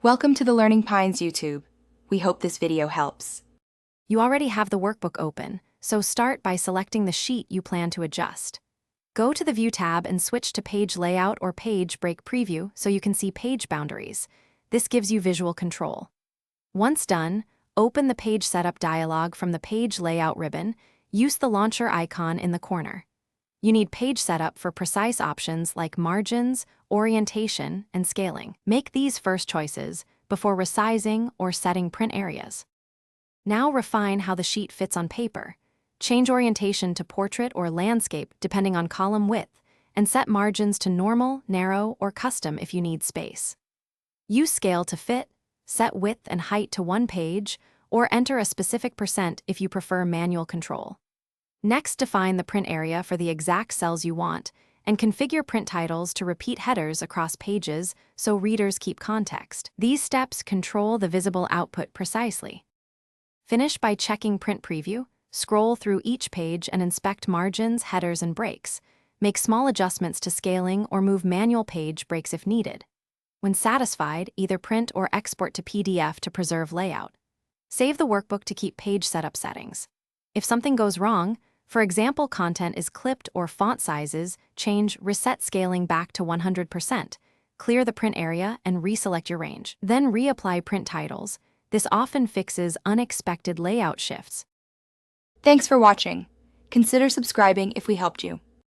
Welcome to the Learning Pines YouTube. We hope this video helps. You already have the workbook open, so start by selecting the sheet you plan to adjust. Go to the View tab and switch to Page Layout or Page Break Preview so you can see page boundaries. This gives you visual control. Once done, open the Page Setup dialog from the Page Layout ribbon. Use the launcher icon in the corner. You need Page Setup for precise options like margins, orientation, and scaling. Make these first choices before resizing or setting print areas. Now refine how the sheet fits on paper. Change orientation to portrait or landscape depending on column width, and set margins to normal, narrow, or custom if you need space. Use scale to fit, set width and height to one page, or enter a specific % if you prefer manual control. Next, define the print area for the exact cells you want, and configure print titles to repeat headers across pages so readers keep context. These steps control the visible output precisely. Finish by checking Print Preview, scroll through each page and inspect margins, headers, and breaks. Make small adjustments to scaling or move manual page breaks if needed. When satisfied, either print or export to PDF to preserve layout. Save the workbook to keep page setup settings. If something goes wrong, for example, content is clipped or font sizes, change Reset Scaling back to 100%, clear the print area and reselect your range. Then reapply print titles. This often fixes unexpected layout shifts. Thanks for watching. Consider subscribing if we helped you.